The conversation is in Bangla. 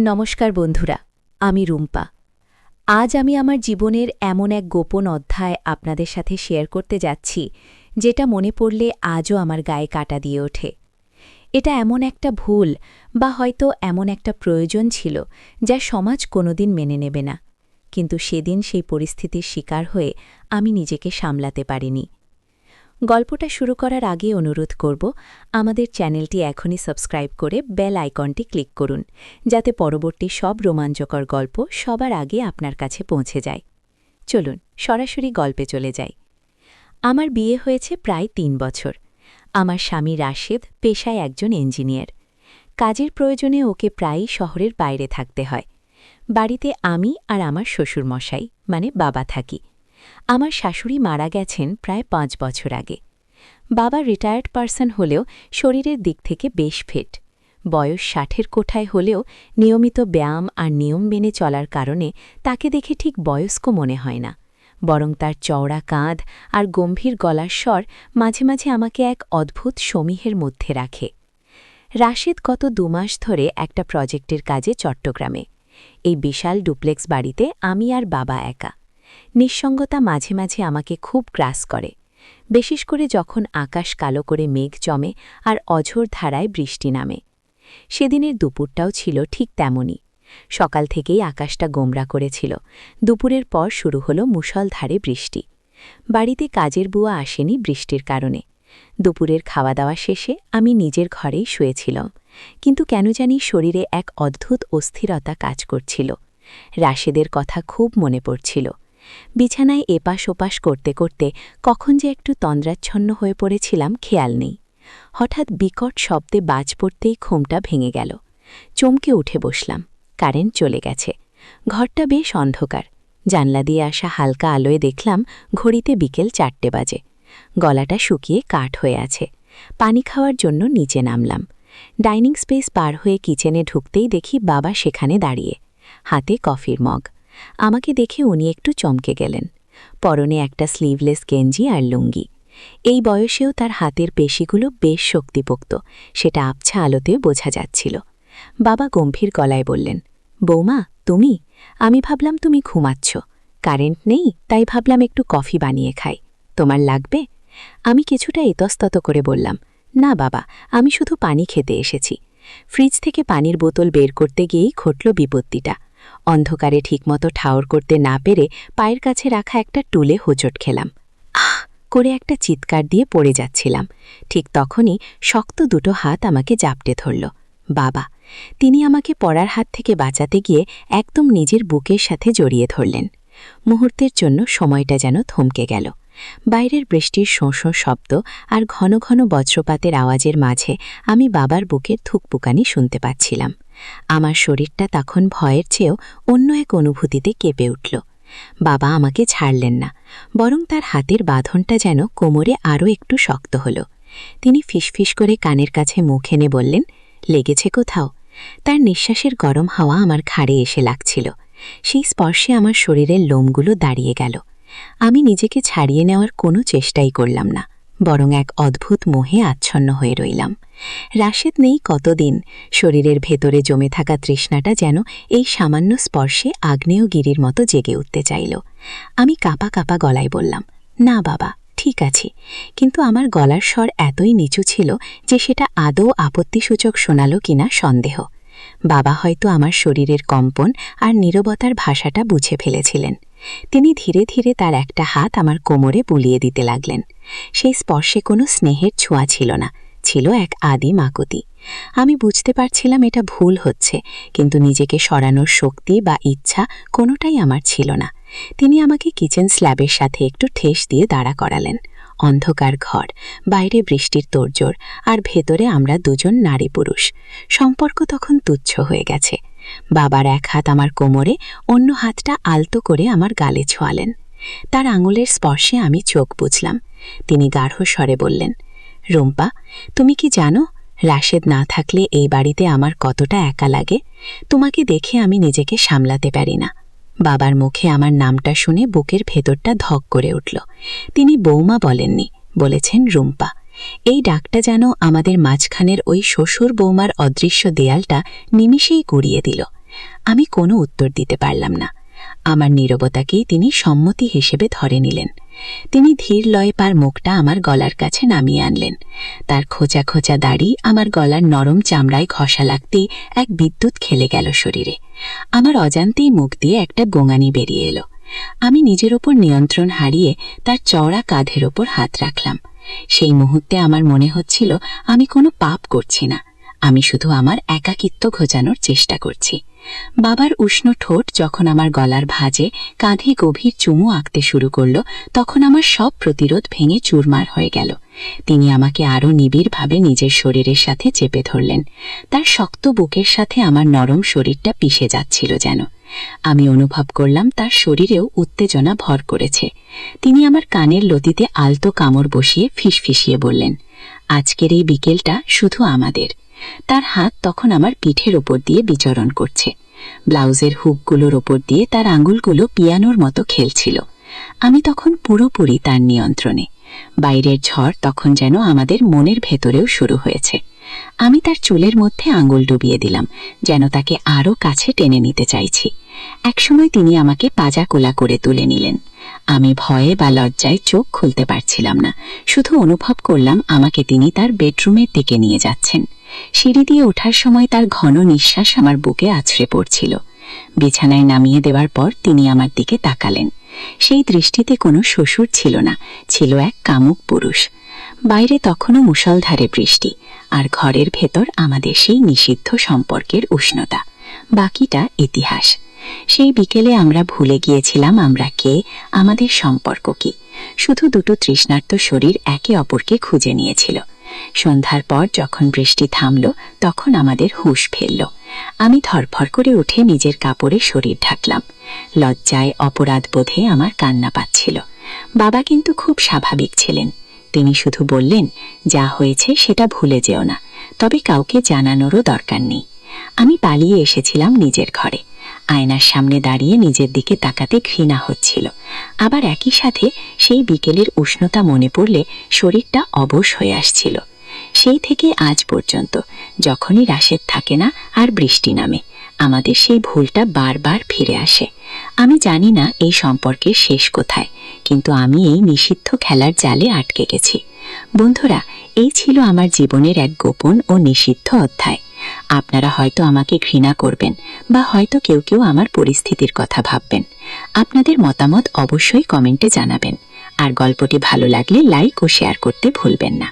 নমস্কার বন্ধুরা, আমি রুম্পা। আজ আমি আমার জীবনের এমন এক গোপন অধ্যায় আপনাদের সাথে শেয়ার করতে যাচ্ছি, যেটা মনে পড়লে আজও আমার গায়ে কাঁটা দিয়ে ওঠে। এটা এমন একটা ভুল বা হয়তো এমন একটা প্রয়োজন ছিল, যা সমাজ কোনোদিন মেনে নেবে না, কিন্তু সেদিন সেই পরিস্থিতির শিকার হয়ে আমি নিজেকে সামলাতে পারিনি। গল্পটা শুরু করার আগে অনুরোধ করব, আমাদের চ্যানেলটি এখনই সাবস্ক্রাইব করে বেল আইকনটি ক্লিক করুন, যাতে পরবর্তী সব রোমাঞ্চকর গল্প সবার আগে আপনার কাছে পৌঁছে যায়। চলুন সরাসরি গল্পে চলে যাই। আমার বিয়ে হয়েছে প্রায় ৩ বছর। আমার স্বামী রাশেদ পেশায় একজন ইঞ্জিনিয়ার। কাজের প্রয়োজনে ওকে প্রায়ই শহরের বাইরে থাকতে হয়। বাড়িতে আমি আর আমার শ্বশুরমশাই মানে বাবা থাকি। আমার শাশুড়ি মারা গেছেন প্রায় ৫ বছর আগে। বাবা রিটায়ার্ড পারসন হলেও শরীরের দিক থেকে বেশ ফিট। বয়স ৬০-এর কোঠায় হলেও নিয়মিত ব্যায়াম আর নিয়ম মেনে চলার কারণে তাকে দেখে ঠিক বয়স্ক মনে হয় না, বরং তার চওড়া কাঁধ আর গম্ভীর গলার স্বর মাঝে মাঝে আমাকে এক অদ্ভুত সমীহের মধ্যে রাখে। রাশেদ গত ২ মাস ধরে একটা প্রজেক্টের কাজে চট্টগ্রামে। এই বিশাল ডুপ্লেক্স বাড়িতে আমি আর বাবা একা। নিঃসঙ্গতা মাঝে মাঝে আমাকে খুব গ্রাস করে, বিশেষ করে যখন আকাশ কালো করে মেঘ জমে আর অঝোর ধারায় বৃষ্টি নামে। সেদিনের দুপুরটাও ছিল ঠিক তেমনই। সকাল থেকেই আকাশটা গোমরা করেছিল। দুপুরের পর শুরু হলো মুষলধারে বৃষ্টি। বাড়িতে কাজের বুয়া আসেনি বৃষ্টির কারণে। দুপুরের খাওয়া দাওয়া শেষে আমি নিজের ঘরেই শুয়েছিলাম, কিন্তু কেন জানি শরীরে এক অদ্ভুত অস্থিরতা কাজ করছিল। রাশেদের কথা খুব মনে পড়ছিল। বিছানায় এপাশ ওপাশ করতে করতে কখন যে একটু তন্দ্রাচ্ছন্ন হয়ে পড়েছিলাম খেয়াল নেই। হঠাৎ বিকট শব্দে বাজ পড়তেই ঘুমটা ভেঙে গেল। চমকে উঠে বসলাম। কারেন্ট চলে গেছে। ঘরটা বেশ অন্ধকার। জানলা দিয়ে আসা হালকা আলোয় দেখলাম ঘড়িতে বিকেল ৪টে বাজে। গলাটা শুকিয়ে কাঠ হয়ে আছে। পানি খাওয়ার জন্য নিচে নামলাম। ডাইনিং স্পেস পার হয়ে কিচেনে ঢুকতেই দেখি বাবা সেখানে দাঁড়িয়ে, হাতে কফির মগ। আমাকে দেখে উনি একটু চমকে গেলেন। পরনে একটা স্লিভলেস গেঞ্জি আর লুঙ্গি। এই বয়সেও তার হাতের পেশিগুলো বেশ শক্তিপোক্ত, সেটা আবছা আলোতেও বোঝা যাচ্ছিল। বাবা গম্ভীর গলায় বললেন, বৌমা তুমি? আমি ভাবলাম তুমি ঘুমাচ্ছ। কারেন্ট নেই, তাই ভাবলাম একটু কফি বানিয়ে খাই। তোমার লাগবে? আমি কিছুটা ইতস্তত করে বললাম, না বাবা, আমি শুধু পানি খেতে এসেছি। ফ্রিজ থেকে পানির বোতল বের করতে গিয়েই ঘটল বিপত্তিটা। অন্ধকারে ঠিকমতো ঠাউর করতে না পেরে পায়ের কাছে রাখা একটা টুলে হোঁচট খেলাম। আহ করে একটা চিৎকার দিয়ে পড়ে যাচ্ছিলাম। ঠিক তখনই শক্ত দুটো হাত আমাকে জাপটে ধরল। বাবা। তিনি আমাকে পড়ার হাত থেকে বাঁচাতে গিয়ে একদম নিজের বুকের সাথে জড়িয়ে ধরলেন। মুহূর্তের জন্য সময়টা যেন থমকে গেল। বাইরের বৃষ্টির শোঁ শোঁ শব্দ আর ঘন ঘন বজ্রপাতের আওয়াজের মাঝে আমি বাবার বুকের থুকপুকানি শুনতে পাচ্ছিলাম। আমার শরীরটা তখন ভয়ের চেয়েও অন্য এক অনুভূতিতে কেঁপে উঠল। বাবা আমাকে ছাড়লেন না, বরং তার হাতের বাঁধনটা যেন কোমরে আরও একটু শক্ত হল। তিনি ফিসফিস করে কানের কাছে মুখ এনে বললেন, লেগেছে কোথাও? তার নিঃশ্বাসের গরম হাওয়া আমার ঘাড়ে এসে লাগছিল। সেই স্পর্শে আমার শরীরের লোমগুলো দাঁড়িয়ে গেল। আমি নিজেকে ছাড়িয়ে নেওয়ার কোনো চেষ্টাই করলাম না, বরং এক অদ্ভুত মোহে আচ্ছন্ন হয়ে রইলাম। রাশেদ নেই কতদিন, শরীরের ভেতরে জমে থাকা তৃষ্ণাটা যেন এই সামান্য স্পর্শে আগ্নেয়গিরির মতো জেগে উঠতে চাইল। আমি কাঁপা কাঁপা গলায় বললাম, না বাবা, ঠিক আছে। কিন্তু আমার গলার স্বর এতই নিচু ছিল যে সেটা আদৌ আপত্তিসূচক শোনাল কিনা সন্দেহ। বাবা হয়তো আমার শরীরের কম্পন আর নীরবতার ভাষাটা বুঝে ফেলেছিলেন। তিনি ধীরে ধীরে তার একটা হাত আমার কোমরে বুলিয়ে দিতে লাগলেন। সেই স্পর্শে কোনো স্নেহের ছোঁয়া ছিল না, ছিল এক আদি মাকুতি। আমি বুঝতে পারছিলাম এটা ভুল হচ্ছে, কিন্তু নিজেকে সরানোর শক্তি বা ইচ্ছা কোনোটাই আমার ছিল না। তিনি আমাকে কিচেন স্ল্যাবের সাথে একটু ঠেস দিয়ে দাঁড়া করালেন। অন্ধকার ঘর, বাইরে বৃষ্টির তোড়জোড়, আর ভেতরে আমরা দুজন নারী পুরুষ। সম্পর্ক তখন তুচ্ছ হয়ে গেছে। বাবার এক হাত আমার কোমরে, অন্য হাতটা আলতো করে আমার গালে ছোঁয়ালেন। তার আঙুলের স্পর্শে আমি চোখ বুঝলাম। তিনি গাঢ় স্বরে বললেন, রুম্পা, তুমি কি জানো রাশেদ না থাকলে এই বাড়িতে আমার কতটা একা লাগে? তোমাকে দেখে আমি নিজেকে সামলাতে পারি না। বাবার মুখে আমার নামটা শুনে বুকের ভেতরটা ধক করে উঠল। তিনি বৌমা বলেননি, বলেছেন রুম্পা। এই ডাকটা যেন আমাদের মাঝখানের ওই শ্বশুর বৌমার অদৃশ্য দেয়ালটা নিমিষেই গুড়িয়ে দিল। আমি কোনো উত্তর দিতে পারলাম না। আমার নীরবতাকেই তিনি সম্মতি হিসেবে ধরে নিলেন। তিনি ধীর লয়ে তার মুখটা আমার গলার কাছে নামিয়ে আনলেন। তার খোঁচা খোঁচা দাড়ি আমার গলার নরম চামড়ায় ঘষা লাগতেই এক বিদ্যুৎ খেলে গেল শরীরে। আমার অজান্তেই মুখ দিয়ে একটা গোঙানি বেরিয়ে এলো। আমি নিজের ওপর নিয়ন্ত্রণ হারিয়ে তার চওড়া কাঁধের ওপর হাত রাখলাম। সেই মুহূর্তে আমার মনে হচ্ছিল আমি কোনো পাপ করছি না, আমি শুধু আমার একাকিত্ব ঘোচানোর চেষ্টা করছি। বাবার উষ্ণ ঠোঁট যখন আমার গলার ভাঁজে কাঁধে গভীর চুমু আঁকতে শুরু করলো, তখন আমার সব প্রতিরোধ ভেঙে চুরমার হয়ে গেল। তিনি আমাকে আরও নিবিড়ভাবে নিজের শরীরের সাথে চেপে ধরলেন। তার শক্ত বুকের সাথে আমার নরম শরীরটা পিষে যাচ্ছিল যেন। আমি অনুভব করলাম তার শরীরেও উত্তেজনা ভর করেছে। তিনি আমার কানের লতিতে আলতো কামড় বসিয়ে ফিসফিসিয়ে বললেন, আজকের এই বিকেলটা শুধু আমাদের। তার হাত তখন আমার পিঠের ওপর দিয়ে বিচরণ করছে। ব্লাউজের হুকগুলোর ওপর দিয়ে তার আঙুলগুলো পিয়ানোর মতো খেলছিল। আমি তখন পুরোপুরি তার নিয়ন্ত্রণে। বাইরের ঝড় তখন যেন আমাদের মনের ভেতরেও শুরু হয়েছে। আমি তার চুলের মধ্যে আঙুল ডুবিয়ে দিলাম, যেন তাকে আরও কাছে টেনে নিতে চাইছি। একসময় তিনি আমাকে পাজা কোলা করে তুলে নিলেন। আমি ভয়ে বা লজ্জায় চোখ খুলতে পারছিলাম না, শুধু অনুভব করলাম আমাকে তিনি তার বেডরুমের দিকে নিয়ে যাচ্ছেন। সিঁড়ি দিয়ে ওঠার সময় তার ঘন নিঃশ্বাস আমার বুকে আছড়ে পড়ছিল। বিছানায় নামিয়ে দেওয়ার পর তিনি আমার দিকে তাকালেন। সেই দৃষ্টিতে কোনো শ্বশুর ছিল না, ছিল এক কামুক পুরুষ। বাইরে তখনও মুষলধারে বৃষ্টি, আর ঘরের ভেতর আমাদের সেই নিষিদ্ধ সম্পর্কের উষ্ণতা। বাকিটা ইতিহাস। সেই বিকেলে আমরা ভুলে গিয়েছিলাম আমরা কে, আমাদের সম্পর্ক কি। শুধু দুটো তৃষ্ণার্ত শরীর একে অপরকে খুঁজে নিয়েছিল। সন্ধ্যার পর যখন বৃষ্টি থামল, তখন আমাদের হুঁশ ফেলল। আমি ধরফর করে উঠে নিজের কাপড়ে শরীর ঢাকলাম। লজ্জায়, অপরাধ বোধে আমার কান্না পাচ্ছিল। বাবা কিন্তু খুব স্বাভাবিক ছিলেন। তিনি শুধু বললেন, যা হয়েছে সেটা ভুলে যেও না, তবে কাউকে জানানোরও দরকার নেই। আমি পালিয়ে এসেছিলাম নিজের ঘরে। আয়নার সামনে দাঁড়িয়ে নিজের দিকে তাকাতে ঘৃণা হচ্ছিল। আবার একই সাথে সেই বিকেলের উষ্ণতা মনে পড়লে শরীরটা অবশ হয়ে আসছিল। সেই থেকে আজ পর্যন্ত যখনই রাশেদ থাকে না আর বৃষ্টি নামে, আমাদের সেই ভুলটা বারবার ফিরে আসে। আমি জানি না এই সম্পর্কের শেষ কোথায়, কিন্তু আমি এই নিষিদ্ধ খেলার জালে আটকে গেছি। বন্ধুরা, এই ছিল আমার জীবনের এক গোপন ও নিষিদ্ধ অধ্যায়। আপনারা হয়তো আমাকে ঘৃণা করবেন, বা হয়তো কেউ কেউ আমার পরিস্থিতির কথা ভাববেন। আপনাদের মতামত অবশ্যই কমেন্টে জানাবেন। আর গল্পটি ভালো লাগলে লাইক ও শেয়ার করতে ভুলবেন না।